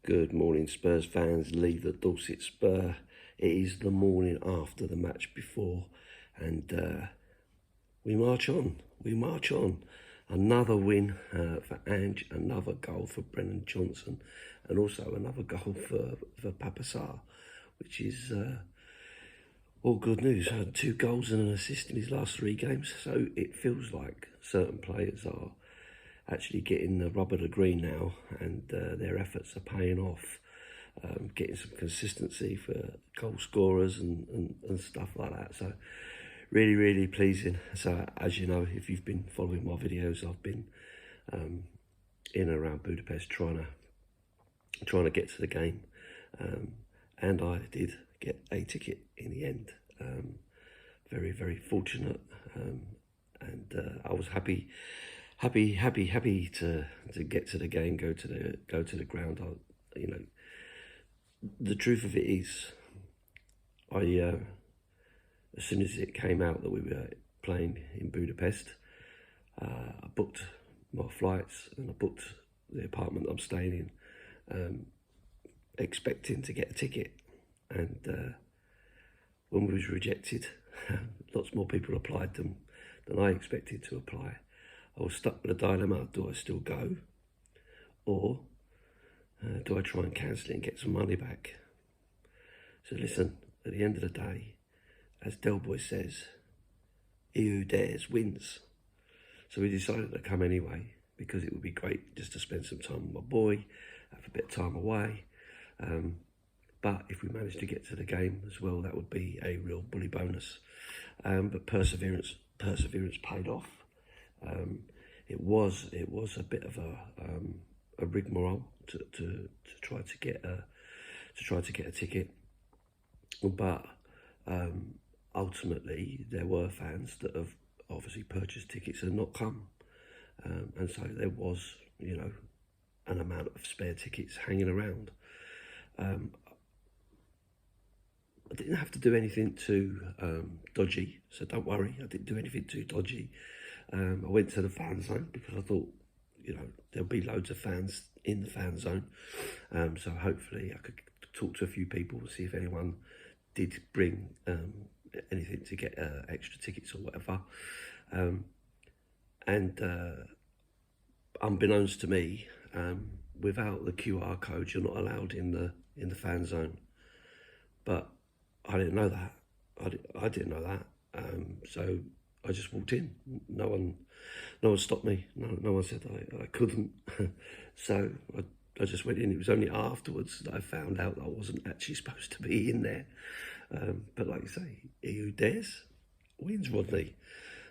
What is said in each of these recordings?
Good morning, Spurs fans. Leave the Dorset Spur. It is the morning after the match before, and we march on. We march on. Another win for Ange, another goal for Brennan Johnson, and also another goal for Papa Sarr, which is all good news. 2 goals and an assist in his last 3 games, so it feels like certain players are actually getting the rub of the green now, and their efforts are paying off, getting some consistency for goal scorers and stuff like that. So really, really pleasing. So as you know, if you've been following my videos, I've been in and around Budapest trying to get to the game, and I did get a ticket in the end. Very, very fortunate, and I was happy to get to the game, go to the ground. The truth of it is, as soon as it came out that we were playing in Budapest, I booked my flights and I booked the apartment I'm staying in, expecting to get a ticket. And when we was rejected, lots more people applied than I expected to apply. I was stuck with a dilemma: do I still go, or do I try and cancel it and get some money back? So listen, at the end of the day, as Del Boy says, he who dares wins. So we decided to come anyway, because it would be great just to spend some time with my boy, have a bit of time away. But if we managed to get to the game as well, that would be a real bully bonus. But perseverance paid off. It was a bit of a rigmarole to try to get a ticket, but ultimately there were fans that have obviously purchased tickets and not come, and so there was, an amount of spare tickets hanging around. I didn't have to do anything too dodgy, so don't worry, I didn't do anything too dodgy. I went to the fan zone because I thought, there'll be loads of fans in the fan zone, so hopefully I could talk to a few people, see if anyone did bring anything to get extra tickets or whatever. And unbeknownst to me, without the QR code, you're not allowed in the fan zone. But I didn't know that. I didn't know that. So I just walked in. No one stopped me. No one said I couldn't. So I just went in. It was only afterwards that I found out that I wasn't actually supposed to be in there. But like you say, he who dares wins, Rodney.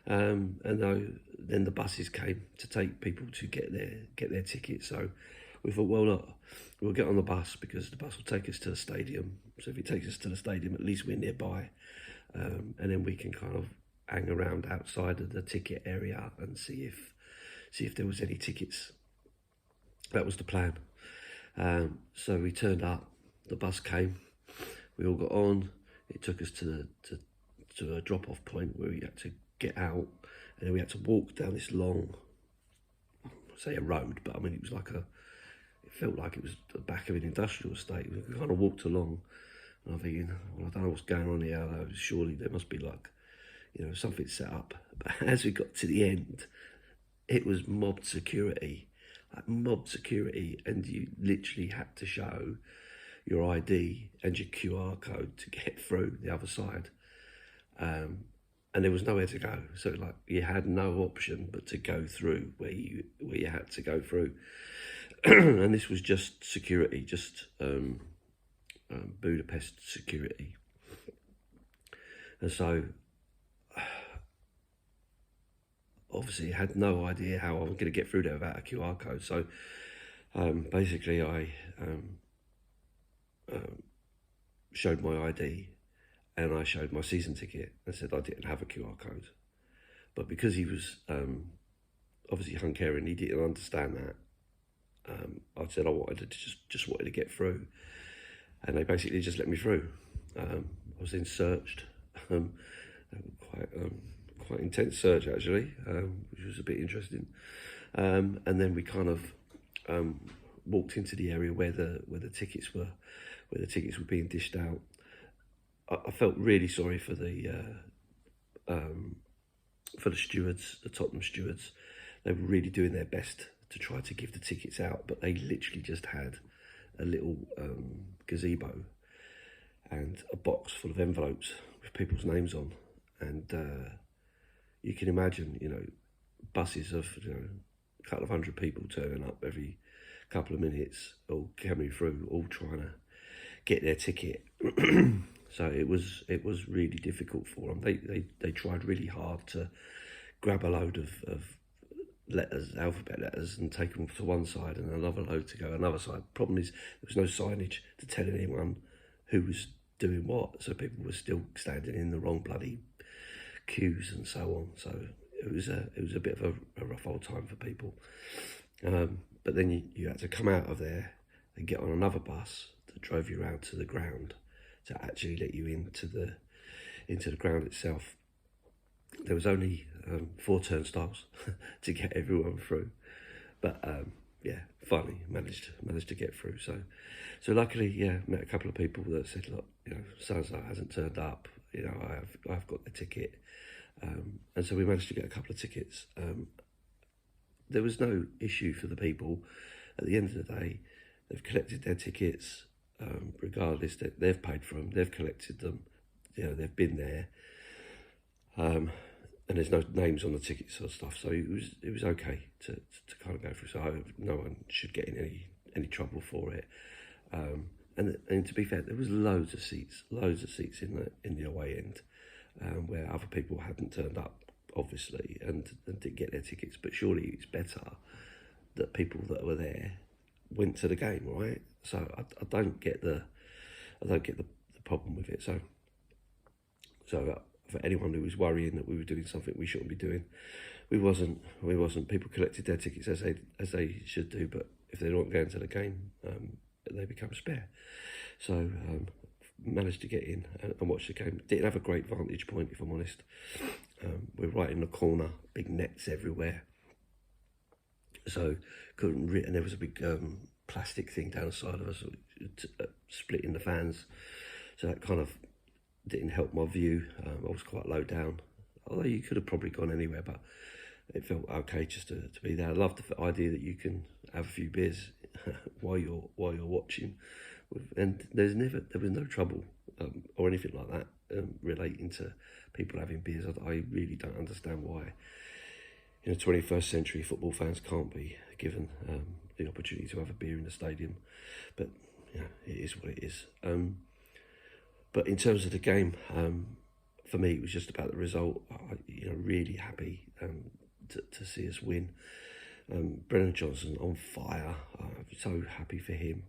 And then the buses came to take people to get their tickets. So we thought, well, look, we'll get on the bus because the bus will take us to the stadium. So if it takes us to the stadium, at least we're nearby, and then we can kind of hang around outside of the ticket area and see if there was any tickets. That was the plan. So we turned up. The bus came. We all got on. It took us to a drop-off point where we had to get out, and then we had to walk down this long, I say a road, but I mean it felt like it was the back of an industrial estate. We kind of walked along, and I'm thinking, well, I don't know what's going on here. Surely there must be something set up. But as we got to the end, it was mob security, and you literally had to show your ID and your QR code to get through the other side. And there was nowhere to go, so you had no option but to go through where you had to go through. And this was just security, just Budapest security. And so obviously I had no idea how I was going to get through there without a QR code. So basically I showed my ID, and I showed my season ticket and said I didn't have a QR code. But because he was obviously Hungarian, he didn't understand that. I said I wanted to just wanted to get through, and they basically just let me through. I was then searched, quite intense search actually, which was a bit interesting. And then we kind of walked into the area where the tickets were being dished out. I felt really sorry for the stewards, the Tottenham stewards. They were really doing their best to try to give the tickets out, but they literally just had a little gazebo and a box full of envelopes with people's names on. And you can imagine, buses of, a couple of hundred people turning up every couple of minutes, all coming through, all trying to get their ticket. So it was really difficult for them. They tried really hard to grab a load of letters, alphabet letters, and take them to one side and another load to go another side. Problem is, there was no signage to tell anyone who was doing what, so people were still standing in the wrong bloody queues and so on. So it was a bit of a rough old time for people. But then you had to come out of there and get on another bus that drove you around to the ground to actually let you into the ground itself. There was only 4 turnstiles to get everyone through, but finally managed to get through. So luckily, met a couple of people that said, look, so-and-so hasn't turned up. I've got the ticket, and so we managed to get a couple of tickets. There was no issue for the people. At the end of the day, they've collected their tickets, regardless that they've paid for them, they've collected them. They've been there. And there's no names on the tickets or stuff, so it was okay to kind of go through. So no one should get in any trouble for it. And to be fair, there was loads of seats in the away end, where other people hadn't turned up, obviously, and didn't get their tickets. But surely it's better that people that were there went to the game, right? So I don't get the problem with it. So for anyone who was worrying that we were doing something we shouldn't be doing, we wasn't. People collected their tickets as they should do, but if they're not going to the game, they become spare. So managed to get in and watch the game. Didn't have a great vantage point, if I'm honest. We're right in the corner, big nets everywhere, so couldn't. And there was a big plastic thing down the side of us, splitting the fans. So that kind of didn't help my view. I was quite low down, although you could have probably gone anywhere, but it felt okay just to be there. I love the idea that you can have a few beers while you're watching, and there was no trouble or anything like that relating to people having beers. I really don't understand why 21st century football fans can't be given the opportunity to have a beer in the stadium, but it is what it is. But in terms of the game, for me, it was just about the result. Really happy to see us win. Brennan Johnson on fire. I'm so happy for him.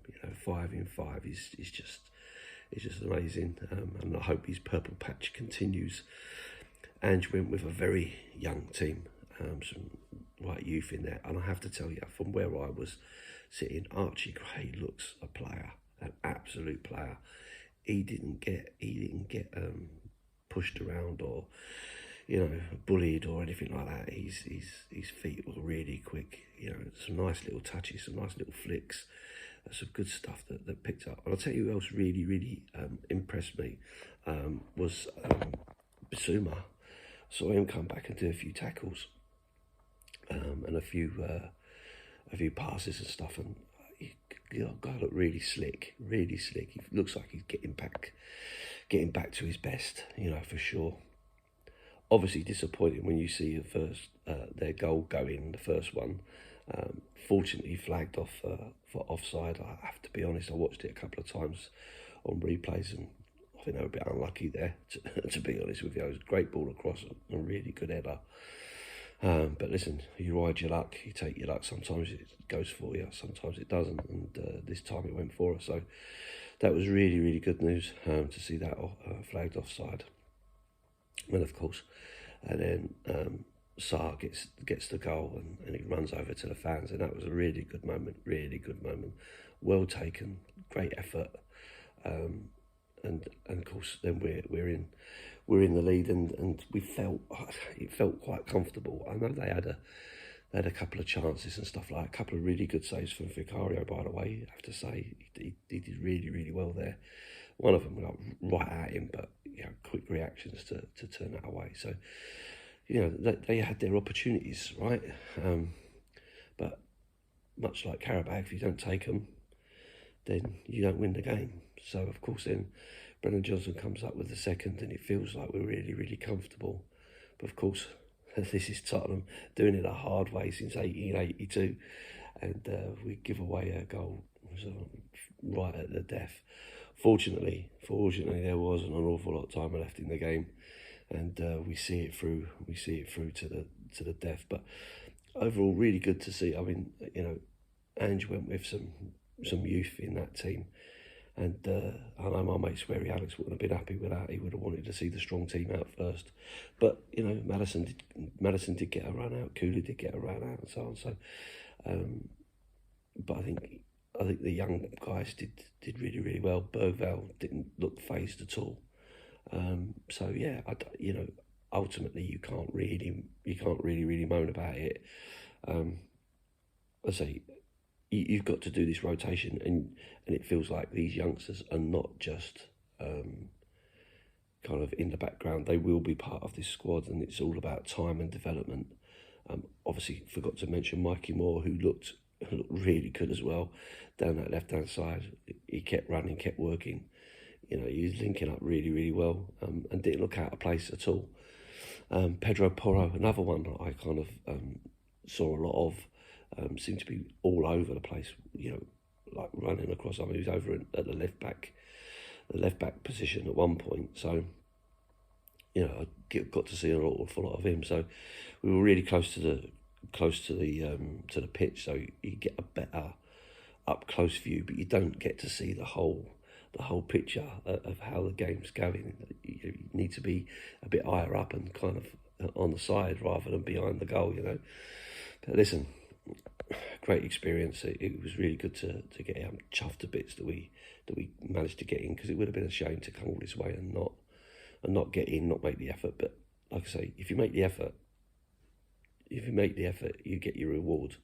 5 in 5 is just amazing. And I hope his purple patch continues. Ange went with a very young team, some right youth in there. And I have to tell you, from where I was sitting, Archie Gray looks a player, an absolute player. He didn't get pushed around or bullied or anything like that. His feet were really quick. Some nice little touches, some nice little flicks, some good stuff that picked up. And I'll tell you who else really impressed me was Bissouma. Saw him come back and do a few tackles and a few passes and stuff, and guy looked really slick. He looks like he's getting back to his best, for sure. Obviously disappointing when you see their goal go in, the first one. Fortunately flagged off for offside. I have to be honest, I watched it a couple of times on replays, and I think they were a bit unlucky there, to be honest with you. It was a great ball across, a really good header. But listen, you ride your luck, you take your luck. Sometimes it goes for you, sometimes it doesn't, and this time it went for us. So that was really good news to see that flagged offside. And of course, and then Sarr gets the goal and he runs over to the fans, and that was a really good moment. Well taken, great effort, and of course then we're in the lead, and it felt quite comfortable. I know they had They had a couple of chances and stuff like that. A couple of really good saves from Vicario, by the way. I have to say, he did really, really well there. One of them went right at him, but quick reactions to turn that away. So, they had their opportunities, right? But much like Karabakh, if you don't take them, then you don't win the game. So, of course, then Brennan Johnson comes up with the second, and it feels like we're really, really comfortable. But, of course, this is Tottenham doing it a hard way since 1882, and we give away a goal right at the death. Fortunately, there wasn't an awful lot of time left in the game, and we see it through. We see it through to the death. But overall, really good to see. I mean, Ange went with some youth in that team, and I know my mate Sweary Alex wouldn't have been happy with that. He would have wanted to see the strong team out first. But Maddison did get a run out. Cooley did get a run out, and so on. So, but I think the young guys did really, really well. Bergvall didn't look phased at all. So yeah, ultimately you can't really moan about it. I say you've got to do this rotation, and it feels like these youngsters are not just kind of in the background. They will be part of this squad, and it's all about time and development. Obviously, forgot to mention Mikey Moore, who looked really good as well down that left-hand side. He kept running, kept working. He was linking up really, really well, and didn't look out of place at all. Pedro Porro, another one that I kind of saw a lot of, seemed to be all over the place, like running across. I mean, he was over at the left back position at one point. So, I got to see an awful lot of him. So, we were really close to the pitch, so you get a better up close view, but you don't get to see the whole picture of how the game's going. You need to be a bit higher up and kind of on the side rather than behind the goal, But listen, great experience. It was really good to get it. I'm chuffed to bits that we managed to get in, because it would have been a shame to come all this way and not get in, not make the effort. But like I say, if you make the effort, you get your reward,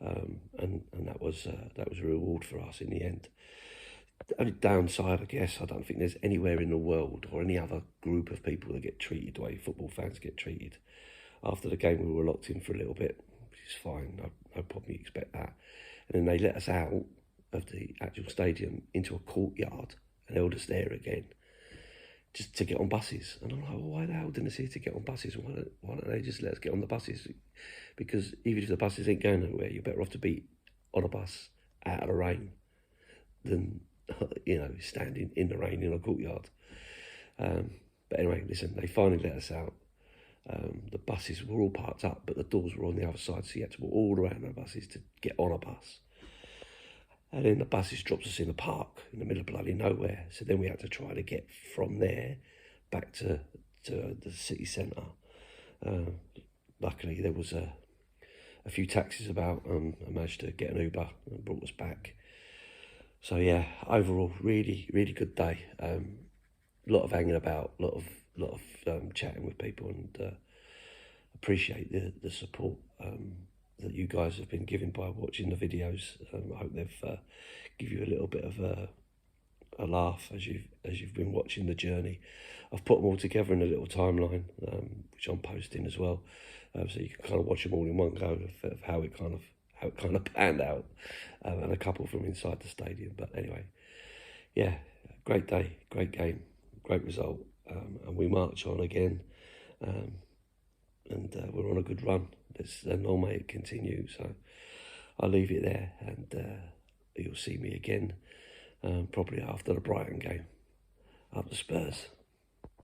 and that was a reward for us in the end. The only downside, I guess, I don't think there's anywhere in the world or any other group of people that get treated the way football fans get treated. After the game, we were locked in for a little bit, which is fine. No problem, you expect that. And then they let us out of the actual stadium into a courtyard and held us there again, just to get on buses. And I'm like, well, why the hell didn't they say to get on buses? Why don't they just let us get on the buses? Because even if the buses ain't going nowhere, you're better off to be on a bus out of the rain than standing in the rain in a courtyard. But anyway, listen, they finally let us out. The buses were all parked up, but the doors were on the other side, so you had to walk all around the buses to get on a bus. And then the buses dropped us in a park in the middle of bloody nowhere. So then we had to try to get from there back to the city centre. Luckily, there was a few taxis about. I managed to get an Uber and brought us back. So yeah, overall, really, really good day. A lot of hanging about, a lot of chatting with people, and appreciate the support that you guys have been giving by watching the videos. I hope they've give you a little bit of a laugh as you've been watching the journey. I've put them all together in a little timeline, which I'm posting as well, so you can kind of watch them all in one go of how it kind of panned out, and a couple from inside the stadium. But anyway, yeah, great day, great game, great result, and we march on again, and we're on a good run. Long may it continue. So I'll leave it there, and you'll see me again probably after the Brighton game. Up the Spurs.